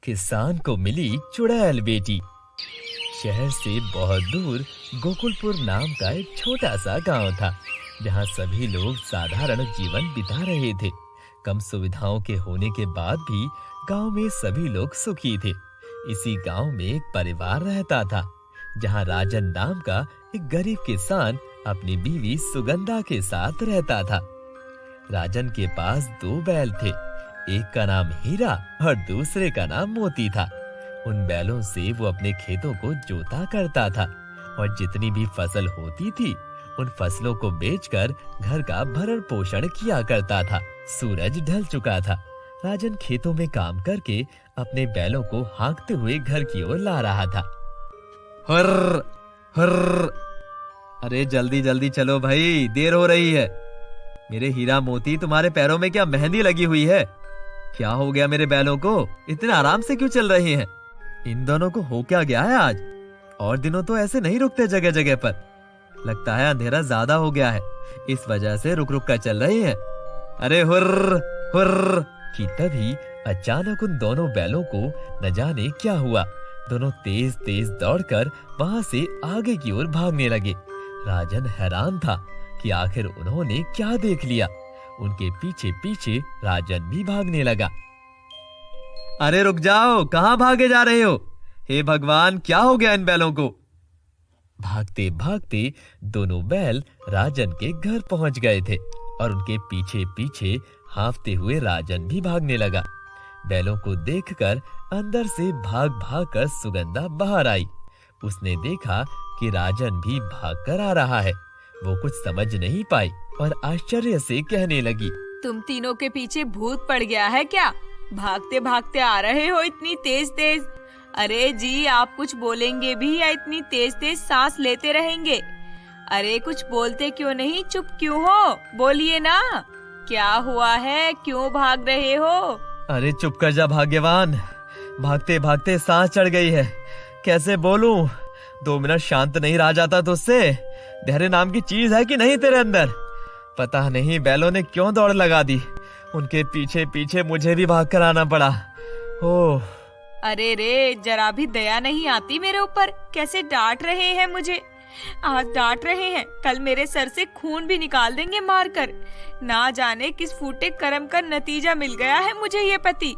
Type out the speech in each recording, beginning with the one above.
किसान को मिली चुड़ैल बेटी। शहर से बहुत दूर गोकुलपुर नाम का एक छोटा सा गांव था, जहां सभी लोग साधारण जीवन बिता रहे थे। कम सुविधाओं के होने के बाद भी गांव में सभी लोग सुखी थे। इसी गांव में एक परिवार रहता था, जहां राजन नाम का एक गरीब किसान अपनी बीवी सुगंधा के साथ रहता था। राजन के पास 2 बैल थे, एक का नाम हीरा और दूसरे का नाम मोती था। उन बैलों से वो अपने खेतों को जोता करता था और जितनी भी फसल होती थी उन फसलों को बेचकर घर का भरण पोषण किया करता था। सूरज ढल चुका था। राजन खेतों में काम करके अपने बैलों को हाँकते हुए घर की ओर ला रहा था। हर्र हर्र, अरे जल्दी जल्दी चलो भाई, देर हो रही है। मेरे हीरा मोती, तुम्हारे पैरों में क्या मेहंदी लगी हुई है? क्या हो गया मेरे बैलों को? इतने आराम से क्यों चल रहे हैं? इन दोनों को हो क्या गया है आज? और दिनों तो ऐसे नहीं रुकते जगह जगह पर। लगता है अंधेरा ज्यादा हो गया है, इस वजह से रुक रुक कर चल रहे हैं। अरे हुर्र हुर्र कि तभी अचानक उन दोनों बैलों को न जाने क्या हुआ। दोनों तेज तेज दौड़कर वहां से आगे की ओर भागने लगे। राजन हैरान था कि आखिर उन्होंने क्या देख लिया। उनके पीछे पीछे राजन भी भागने लगा। अरे रुक जाओ, कहाँ भागे जा रहे हो? हे भगवान, क्या हो गया इन बैलों को? भागते भागते दोनों बैल राजन के घर पहुंच गए थे और उनके पीछे पीछे हांफते हुए राजन भी भागने लगा। बैलों को देखकर अंदर से भाग भाग कर सुगंधा बाहर आई। उसने देखा कि राजन भी भागकर आ रहा है। वो कुछ समझ नहीं पाई और आश्चर्य से कहने लगी, तुम तीनों के पीछे भूत पड़ गया है क्या? भागते भागते आ रहे हो इतनी तेज तेज। अरे जी, आप कुछ बोलेंगे भी या इतनी तेज तेज सांस लेते रहेंगे? अरे कुछ बोलते क्यों नहीं, चुप क्यों हो? बोलिए ना, क्या हुआ है, क्यों भाग रहे हो? अरे चुप कर जा भाग्यवान, भागते भागते सांस चढ़ गई है, कैसे बोलूं? 2 मिनट शांत नहीं रहा जाता तुझसे? धैर्य नाम की चीज है कि नहीं तेरे अंदर? पता नहीं बैलों ने क्यों दौड़ लगा दी। उनके पीछे पीछे मुझे भी भाग कर आना पड़ा। ओह, अरे रे, जरा भी दया नहीं आती मेरे ऊपर। कैसे डांट रहे हैं मुझे? आज डांट रहे हैं, कल मेरे सर से खून भी निकाल देंगे मारकर। ना जाने किस फूटे कर्म का नतीजा मिल गया है मुझे ये पति।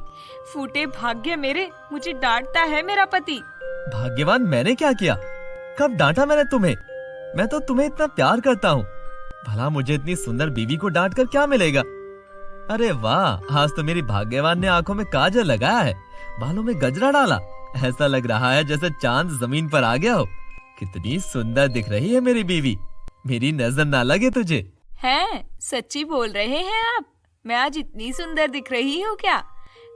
फूटे भाग्य मेरे, मुझे डांटता है मेरा पति। भाग्यवान, मैंने क्या किया? कब डांटा मैंने तुम्हें? मैं तो तुम्हें इतना प्यार करता हूँ। भला मुझे इतनी सुंदर बीवी को डांट कर क्या मिलेगा? अरे वाह, आज तो मेरी भाग्यवान ने आंखों में काजल लगाया है, बालों में गजरा डाला। ऐसा लग रहा है जैसे चांद जमीन पर आ गया हो। कितनी सुंदर दिख रही है मेरी बीवी। मेरी नजर ना लगे तुझे? हैं, सच्ची बोल रहे हैं आप? मैं आज इतनी सुंदर दिख रही हूँ क्या?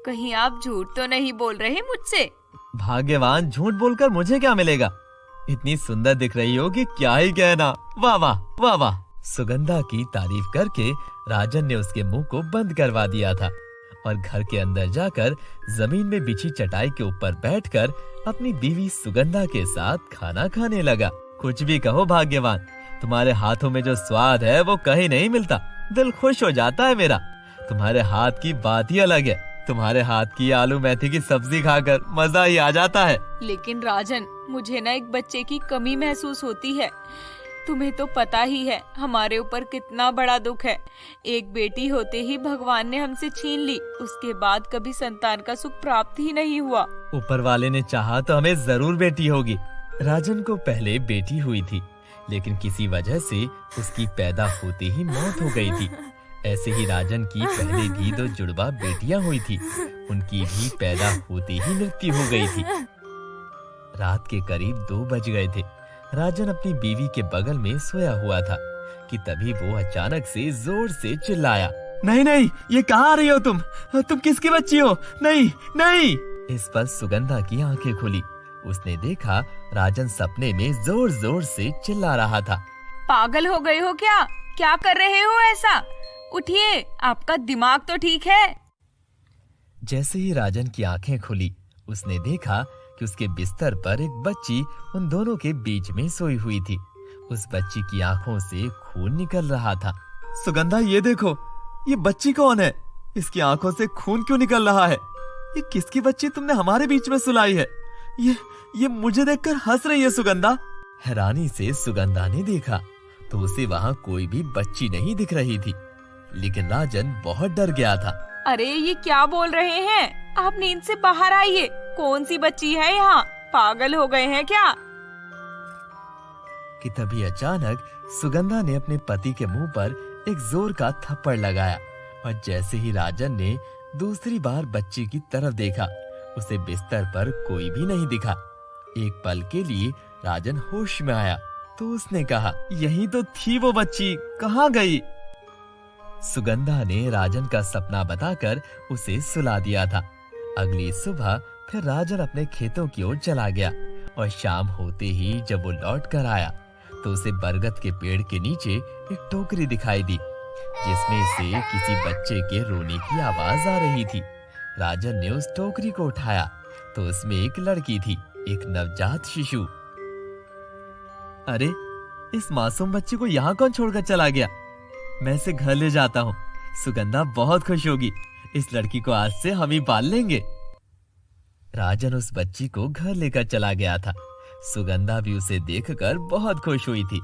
कहीं आप झूठ तो नहीं बोल रहे मुझसे? भाग्यवान, झूठ बोलकर मुझे क्या मिलेगा? इतनी सुंदर दिख रही हो कि क्या ही कहना। वाह वाह वाह वाह। सुगंधा की तारीफ करके राजन ने उसके मुंह को बंद करवा दिया था और घर के अंदर जाकर जमीन में बिछी चटाई के ऊपर बैठकर अपनी बीवी सुगंधा के साथ खाना खाने लगा। कुछ भी कहो भाग्यवान, तुम्हारे हाथों में जो स्वाद है वो कहीं नहीं मिलता। दिल खुश हो जाता है मेरा। तुम्हारे हाथ की बात ही अलग है। तुम्हारे हाथ की आलू मेथी की सब्जी खाकर मजा ही आ जाता है। लेकिन राजन, मुझे ना एक बच्चे की कमी महसूस होती है। तुम्हें तो पता ही है हमारे ऊपर कितना बड़ा दुख है। एक बेटी होते ही भगवान ने हमसे छीन ली, उसके बाद कभी संतान का सुख प्राप्त ही नहीं हुआ। ऊपर वाले ने चाहा तो हमें जरूर बेटी होगी। राजन को पहले बेटी हुई थी, लेकिन किसी वजह से उसकी पैदा होते ही मौत हो गई थी। ऐसे ही राजन की पहले भी 2 जुड़वा बेटियां हुई थी, उनकी भी पैदा होते ही मृत्यु हो गई थी। रात के करीब 2 बज गए थे। राजन अपनी बीवी के बगल में सोया हुआ था कि तभी वो अचानक से जोर से चिल्लाया, नहीं नहीं, ये कहाँ आ रही हो तुम? तुम किसकी बच्ची हो? नहीं नहीं। इस पर सुगंधा की आंखें खुली। उसने देखा राजन सपने में जोर जोर से चिल्ला रहा था। पागल हो गए हो क्या? क्या कर रहे हो ऐसा? उठिए, आपका दिमाग तो ठीक है। जैसे ही राजन की आंखें खुली, उसने देखा कि उसके बिस्तर पर एक बच्ची उन दोनों के बीच में सोई हुई थी। उस बच्ची की आंखों से खून निकल रहा था। सुगंधा, ये देखो, ये बच्ची कौन है? इसकी आंखों से खून क्यों निकल रहा है? ये किसकी बच्ची तुमने हमारे बीच में सुलाई है? ये मुझे देखकर हंस रही है सुगंधा। हैरानी से सुगंधा ने देखा तो उसे वहाँ कोई भी बच्ची नहीं दिख रही थी, लेकिन राजन बहुत डर गया था। अरे ये क्या बोल रहे हैं? आप नींद से बाहर आइए। कौन सी बच्ची है यहाँ? पागल हो गए हैं क्या? कि तभी अचानक सुगंधा ने अपने पति के मुंह पर एक जोर का थप्पड़ लगाया और जैसे ही राजन ने दूसरी बार बच्ची की तरफ देखा, उसे बिस्तर पर कोई भी नहीं दिखा। एक पल के लिए राजन होश में आया तो उसने कहा, यही तो थी वो बच्ची, कहाँ गई? सुगंधा ने राजन का सपना बताकर उसे सुला दिया था। अगली सुबह फिर राजन अपने खेतों की ओर चला गया और शाम होते ही जब वो लौट कर आया तो उसे बरगद के पेड़ के नीचे एक टोकरी दिखाई दी, जिसमें से किसी बच्चे के रोने की आवाज आ रही थी। राजन ने उस टोकरी को उठाया तो उसमें एक लड़की थी, एक नवजात शिशु। अरे, इस मासूम बच्ची को यहाँ कौन छोड़कर चला गया? मैं इसे घर ले जाता हूँ। सुगंधा बहुत खुश होगी। इस लड़की को आज से हम ही पाल लेंगे। राजन उस बच्ची को घर लेकर चला गया था। सुगंधा भी उसे देखकर बहुत खुश हुई थी।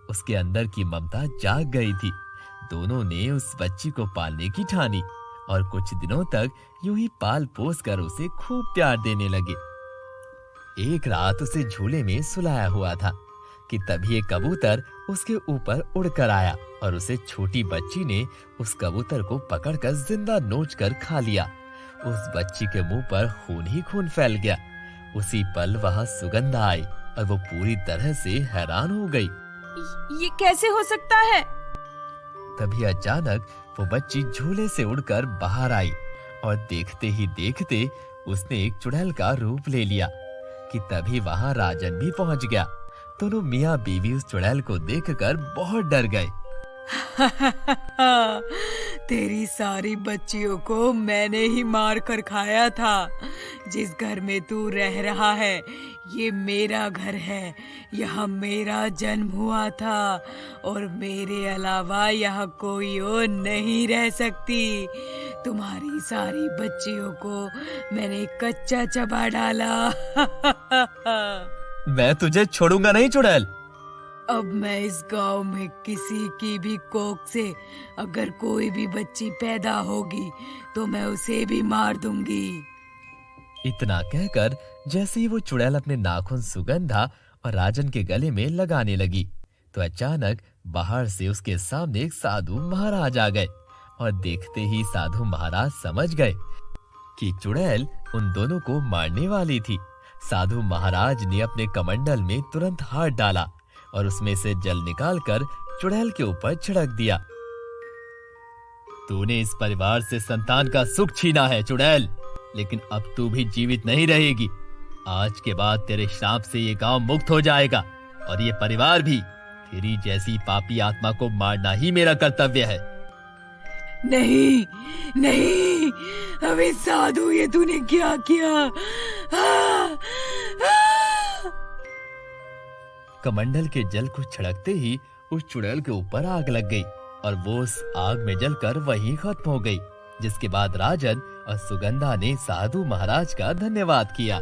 उसके अंदर की ममता जाग गई थी। दोनों ने उस बच्ची को पालने की ठानी और कुछ दिनों तक यूं ही पाल पोस कर उसे खूब प्यार देने लगे। एक रात उसे झूले में सुलाया हुआ था कि तभी एक कबूतर उसके ऊपर उड़कर आया और उसे छोटी बच्ची ने उस कबूतर को पकड़कर जिंदा नोचकर खा लिया। उस बच्ची के मुंह पर खून ही खून फैल गया। उसी पल वहां सुगंधा आई और वो पूरी तरह से हैरान हो गई। ये कैसे हो सकता है? तभी अचानक वो बच्ची झूले से उड़कर बाहर आई और देखते ही देखते उसने एक चुड़ैल का रूप ले लिया कि तभी वहां राजन भी पहुंच गया। दोनों मियाँ बीवी उस चुड़ैल को देखकर बहुत डर गए। तेरी सारी बच्चियों को मैंने ही मार कर खाया था। जिस घर में तू रह रहा है ये मेरा घर है। यहाँ मेरा जन्म हुआ था और मेरे अलावा यहाँ कोई और नहीं रह सकती। तुम्हारी सारी बच्चियों को मैंने कच्चा चबा डाला। मैं तुझे छोड़ूंगा नहीं चुड़ैल। अब मैं इस गांव में किसी की भी कोख से अगर कोई भी बच्ची पैदा होगी तो मैं उसे भी मार दूंगी। इतना कहकर जैसे ही वो चुड़ैल अपने नाखून सुगंधा और राजन के गले में लगाने लगी तो अचानक बाहर से उसके सामने एक साधु महाराज आ गए और देखते ही साधु महाराज समझ गए कि चुड़ैल उन दोनों को मारने वाली थी। साधु महाराज ने अपने कमंडल में तुरंत हाथ डाला और उसमें से जल निकालकर चुड़ैल के ऊपर छिड़क दिया। तूने इस परिवार से संतान का सुख छीना है चुड़ैल, लेकिन अब तू भी जीवित नहीं रहेगी। आज के बाद तेरे श्राप से ये गांव मुक्त हो जाएगा और ये परिवार भी। तेरी जैसी पापी आत्मा को मारना ही मेरा कर्तव्य है। नहीं नहीं, अबे साधु ये तूने क्या किया? कमंडल के जल को छिड़कते ही उस चुड़ैल के ऊपर आग लग गई और वो उस आग में जलकर वहीं खत्म हो गई। जिसके बाद राजन और सुगंधा ने साधु महाराज का धन्यवाद किया।